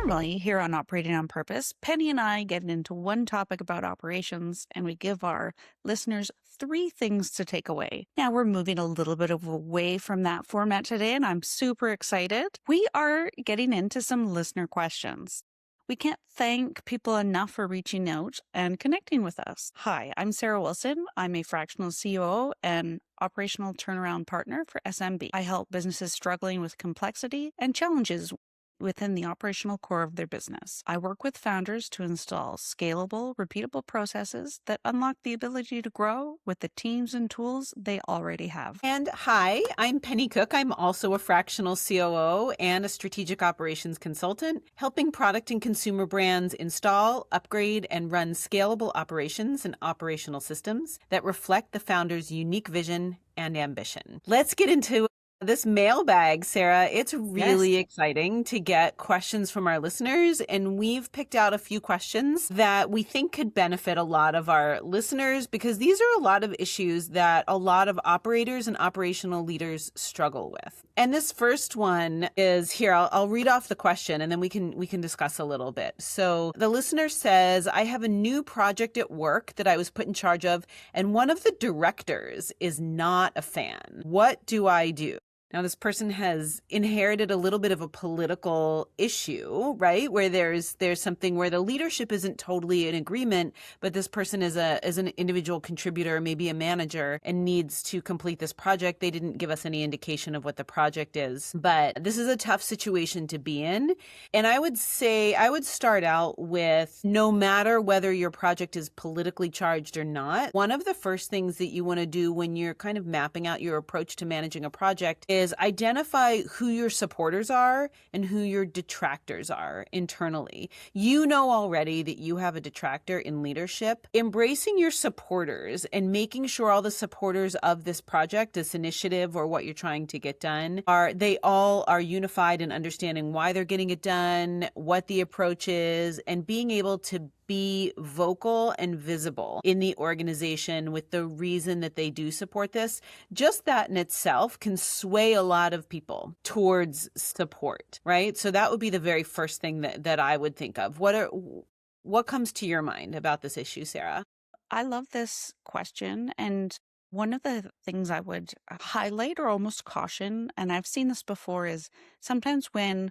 Normally, here on Operating on Purpose, Penny and I get into one topic about operations and we give our listeners 3 things to take away. Now, we're moving a little bit away from that format today, and I'm super excited. We are getting into some listener questions. We can't thank people enough for reaching out and connecting with us. Hi, I'm Sarah Wilson. I'm a fractional COO and operational turnaround partner for SMB. I help businesses struggling with complexity and challenges within the operational core of their business. I work with founders to install scalable, repeatable processes that unlock the ability to grow with the teams and tools they already have. And hi, I'm Penny Cook. I'm also a fractional COO and a strategic operations consultant, helping product and consumer brands install, upgrade, and run scalable operations and operational systems that reflect the founder's unique vision and ambition. Let's get into this mailbag, Sarah. It's really exciting to get questions from our listeners, and we've picked out a few questions that we think could benefit a lot of our listeners because these are a lot of issues that a lot of operators and operational leaders struggle with. And this first one is here. I'll read off the question and then we can discuss a little bit. So the listener says, I have a new project at work that I was put in charge of, and one of the directors is not a fan. What do I do? Now, this person has inherited a little bit of a political issue, right? Where there's something where the leadership isn't totally in agreement, but this person is an individual contributor, maybe a manager, and needs to complete this project. They didn't give us any indication of what the project is, but this is a tough situation to be in. And I would say I would start out with, no matter whether your project is politically charged or not, one of the first things that you want to do when you're kind of mapping out your approach to managing a project is identify who your supporters are and who your detractors are internally. You know already that you have a detractor in leadership. Embracing your supporters and making sure all the supporters of this project, this initiative, or what you're trying to get done, they all are unified in understanding why they're getting it done, what the approach is, and being able to be vocal and visible in the organization with the reason that they do support this. Just that in itself can sway a lot of people towards support, right? So that would be the very first thing that I would think of. What comes to your mind about this issue, Sarah? I love this question. And one of the things I would highlight or almost caution, and I've seen this before, is sometimes when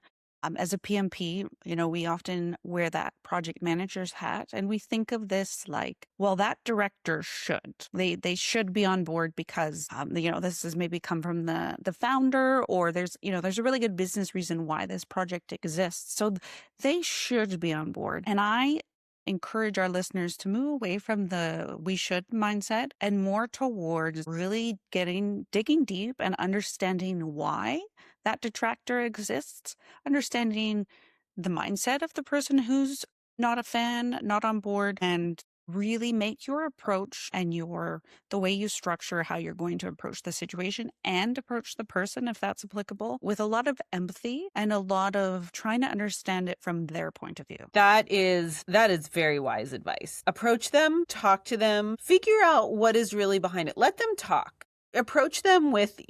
as a PMP, we often wear that project manager's hat and we think of this like, well, that director should. They should be on board because, this has maybe come from the founder, or there's a really good business reason why this project exists. So they should be on board. And I encourage our listeners to move away from the we should mindset and more towards really digging deep and understanding why that detractor exists, understanding the mindset of the person who's not a fan, not on board, and really make your approach and the way you structure how you're going to approach the situation and approach the person, if that's applicable, with a lot of empathy and a lot of trying to understand it from their point of view. That is very wise advice. Approach them, talk to them, figure out what is really behind it. Let them talk. Approach them with,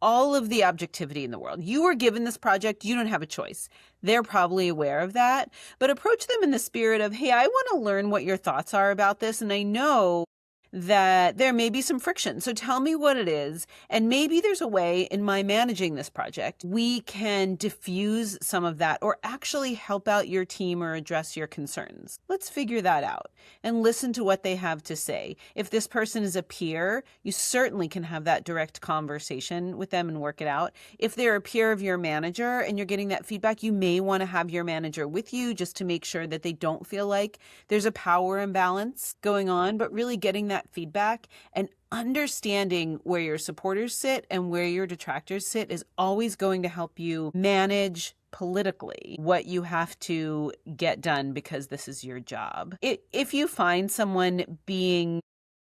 all of the objectivity in the world. You were given this project. You don't have a choice. They're probably aware of that, but approach them in the spirit of, hey, I want to learn what your thoughts are about this. And I know that there may be some friction. So tell me what it is. And maybe there's a way in my managing this project, we can diffuse some of that or actually help out your team or address your concerns. Let's figure that out and listen to what they have to say. If this person is a peer, you certainly can have that direct conversation with them and work it out. If they're a peer of your manager and you're getting that feedback, you may want to have your manager with you just to make sure that they don't feel like there's a power imbalance going on, but really getting that feedback and understanding where your supporters sit and where your detractors sit is always going to help you manage politically what you have to get done because this is your job. If you find someone being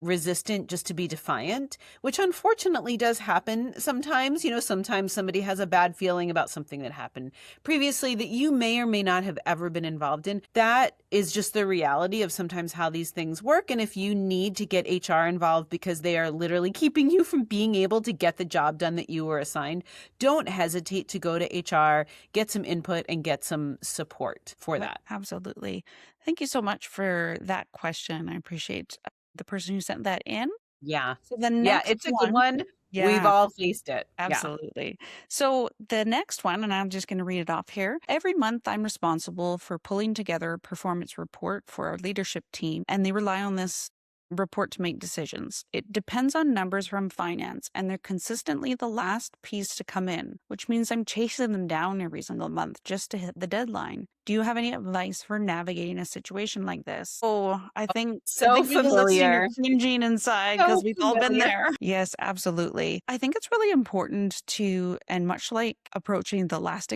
resistant just to be defiant, which unfortunately does happen sometimes. Sometimes somebody has a bad feeling about something that happened previously that you may or may not have ever been involved in. That is just the reality of sometimes how these things work. And if you need to get HR involved because they are literally keeping you from being able to get the job done that you were assigned, don't hesitate to go to HR, get some input, and get some support for Yep, that. absolutely. Thank you so much for that question. I appreciate the person who sent that in. Yeah. So the Yeah, next it's a good one, one. We've yeah, all faced it. Yeah. absolutely. So the next one, and I'm just going to read it off here. Every month, I'm responsible for pulling together a performance report for our leadership team, and they rely on this report to make decisions. It depends on numbers from finance, and they're consistently the last piece to come in, which means I'm chasing them down every single month just to hit the deadline. Do you have any advice for navigating a situation like this? Oh, I So think you're listening, you're familiar. cringing inside because So we've all been familiar. there. Yes, absolutely. I think it's really important to, and much like approaching the last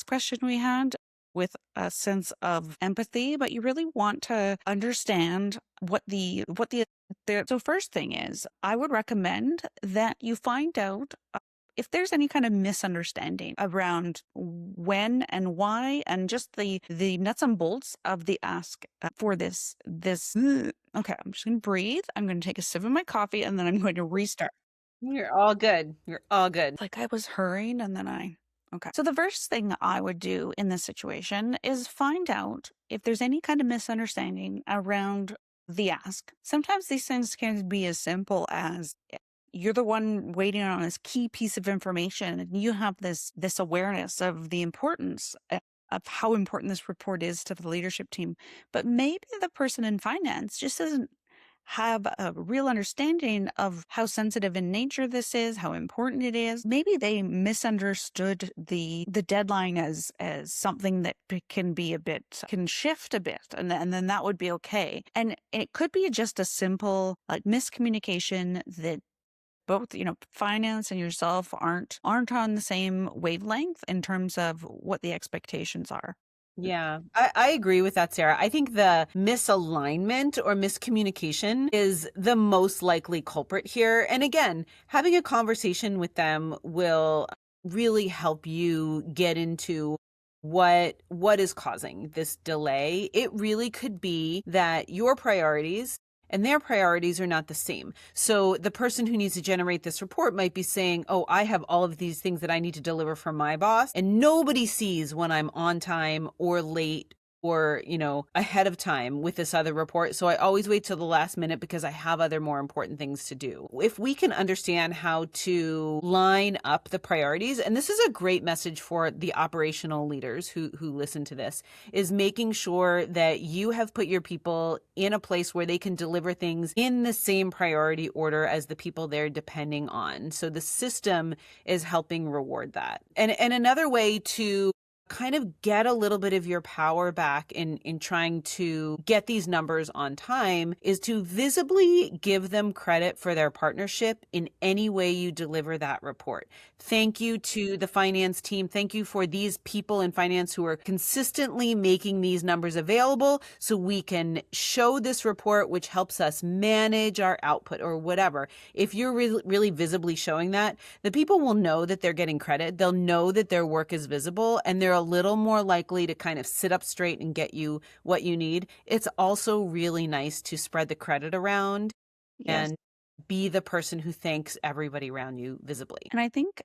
question we had, with a sense of empathy, but you really want to understand what the so first thing is, I would recommend that you find out if there's any kind of misunderstanding around when and why, and just the nuts and bolts of the ask for this. Okay, I'm just going to breathe. I'm going to take a sip of my coffee, and then I'm going to restart. You're all good. You're all good. Like I was hurrying, and then okay. So the first thing I would do in this situation is find out if there's any kind of misunderstanding around the ask. Sometimes these things can be as simple as you're the one waiting on this key piece of information, and you have this awareness of the importance of how important this report is to the leadership team. But maybe the person in finance just doesn't have a real understanding of how sensitive in nature this is, how important it is. Maybe they misunderstood the deadline as something that can be a bit can shift a bit, and then that would be okay. And it could be just a simple like miscommunication that both finance and yourself aren't on the same wavelength in terms of what the expectations are. Yeah, I agree with that, Sarah. I think the misalignment or miscommunication is the most likely culprit here. And again, having a conversation with them will really help you get into what is causing this delay. It really could be that your priorities and their priorities are not the same. So the person who needs to generate this report might be saying, oh, I have all of these things that I need to deliver for my boss, and nobody sees when I'm on time or late or, ahead of time with this other report. So I always wait till the last minute because I have other more important things to do. If we can understand how to line up the priorities, and this is a great message for the operational leaders who listen to this, is making sure that you have put your people in a place where they can deliver things in the same priority order as the people they're depending on. So the system is helping reward that. And another way to kind of get a little bit of your power back in trying to get these numbers on time is to visibly give them credit for their partnership in any way you deliver that report. Thank you to the finance team. Thank you for these people in finance who are consistently making these numbers available so we can show this report, which helps us manage our output or whatever. If you're really visibly showing that, the people will know that they're getting credit. They'll know that their work is visible, and they're a little more likely to kind of sit up straight and get you what you need. It's also really nice to spread the credit around Yes. and be the person who thanks everybody around you visibly. And I think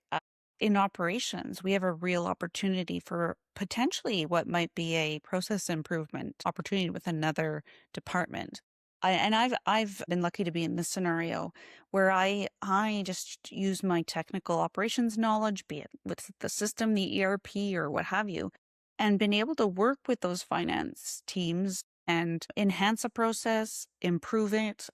in operations, we have a real opportunity for potentially what might be a process improvement opportunity with another department. I've been lucky to be in this scenario where I just use my technical operations knowledge, be it with the system, the ERP, or what have you, and been able to work with those finance teams and enhance a process, improve it,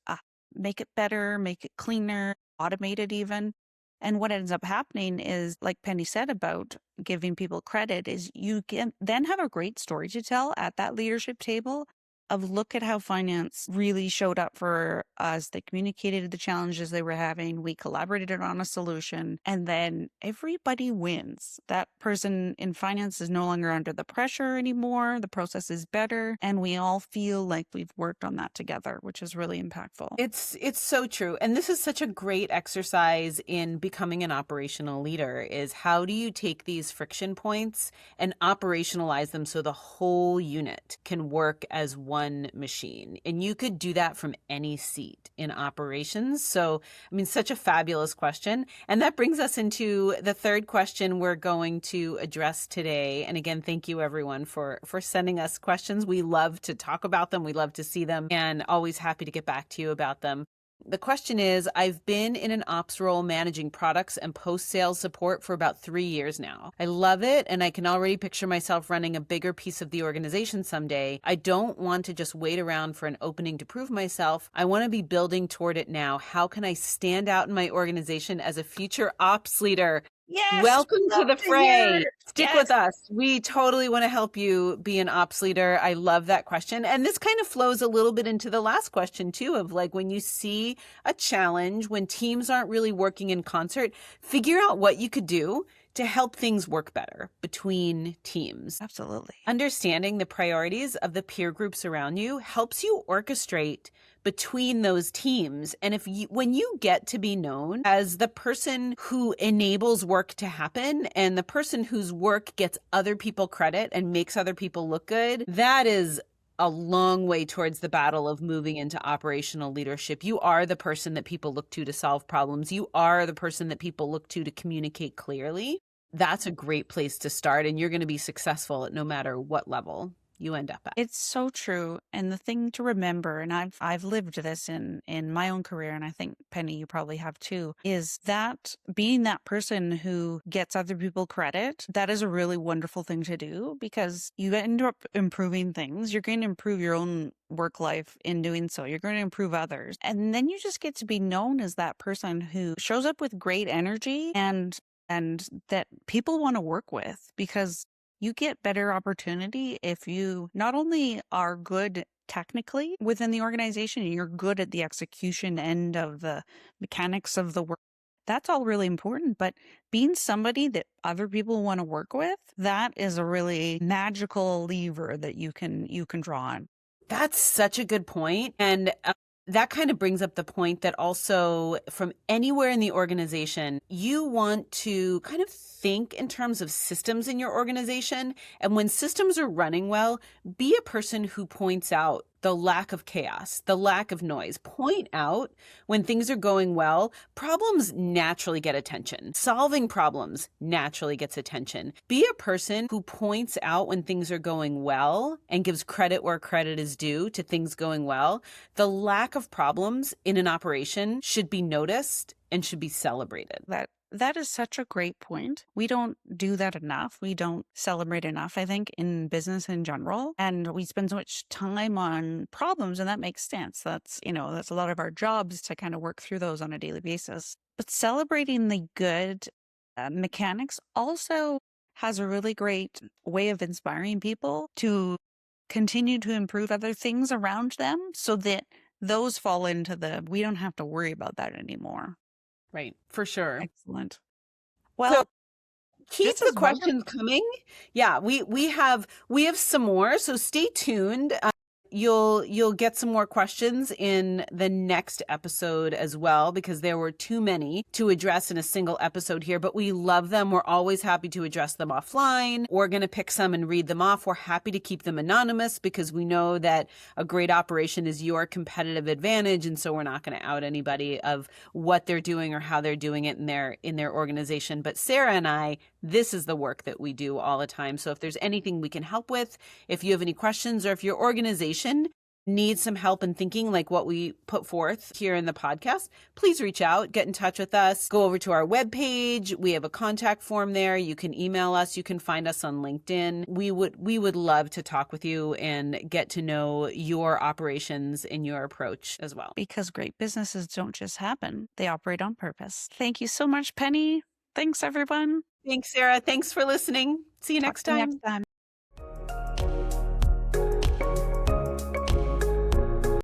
make it better, make it cleaner, automate it even. And what ends up happening is, like Penny said about giving people credit, is you can then have a great story to tell at that leadership table of look at how finance really showed up for us. They communicated the challenges they were having. We collaborated on a solution, and then everybody wins. That person in finance is no longer under the pressure anymore. The process is better, and we all feel like we've worked on that together, which is really impactful. It's so true. And this is such a great exercise in becoming an operational leader is how do you take these friction points and operationalize them so the whole unit can work as one machine? And you could do that from any seat in operations. So, I mean, such a fabulous question. And that brings us into the third question we're going to address today. And again, thank you everyone for sending us questions. We love to talk about them. We love to see them and always happy to get back to you about them. The question is, I've been in an ops role managing products and post-sales support for about 3 years now. I love it, and I can already picture myself running a bigger piece of the organization someday. I don't want to just wait around for an opening to prove myself. I want to be building toward it now. How can I stand out in my organization as a future ops leader? Yes, Welcome we to love the to hear fray. it. Stick Yes. with us. We totally want to help you be an ops leader. I love that question. And this kind of flows a little bit into the last question too, of like when you see a challenge, when teams aren't really working in concert, figure out what you could do to help things work better between teams. Absolutely. Understanding the priorities of the peer groups around you helps you orchestrate between those teams. And when you get to be known as the person who enables work to happen and the person whose work gets other people credit and makes other people look good, that is a long way towards the battle of moving into operational leadership. You are the person that people look to solve problems. You are the person that people look to communicate clearly. That's a great place to start, and you're going to be successful at no matter what level you end up at. It's so true. And the thing to remember, and I've lived this in my own career, and I think Penny, you probably have too, is that being that person who gets other people credit, that is a really wonderful thing to do because you end up improving things. You're going to improve your own work life in doing so. You're going to improve others. And then you just get to be known as that person who shows up with great energy and that people want to work with because you get better opportunity if you not only are good technically within the organization, you're good at the execution end of the mechanics of the work. That's all really important, but being somebody that other people want to work with, that is a really magical lever that you can draw on. That's such a good point. And that kind of brings up the point that also from anywhere in the organization, you want to kind of think in terms of systems in your organization. And when systems are running well, be a person who points out the lack of chaos, the lack of noise. Point out when things are going well, problems naturally get attention. Solving problems naturally gets attention. Be a person who points out when things are going well and gives credit where credit is due to things going well. The lack of problems in an operation should be noticed and should be celebrated. That is such a great point. We don't do that enough. We don't celebrate enough, I think, in business in general. And we spend so much time on problems, and that makes sense. That's a lot of our jobs to kind of work through those on a daily basis. But celebrating the good mechanics also has a really great way of inspiring people to continue to improve other things around them so that those fall into we don't have to worry about that anymore. Right, for sure. Excellent. So Well, keep this the is wonderful. questions coming. Yeah, we have some more, so stay tuned. You'll get some more questions in the next episode as well because there were too many to address in a single episode here, but we love them. We're always happy to address them offline. We're going to pick some and read them off. We're happy to keep them anonymous because we know that a great operation is your competitive advantage, and so we're not going to out anybody of what they're doing or how they're doing it in their organization. But Sarah and I, this is the work that we do all the time. So if there's anything we can help with, if you have any questions, or if your organization needs some help in thinking like what we put forth here in the podcast, please reach out, get in touch with us, go over to our webpage. We have a contact form there. You can email us. You can find us on LinkedIn. We would love to talk with you and get to know your operations and your approach as well. Because great businesses don't just happen. They operate on purpose. Thank you so much, Penny. Thanks, everyone. Thanks, Sarah. Thanks for listening. See you Talk next to you next time. time.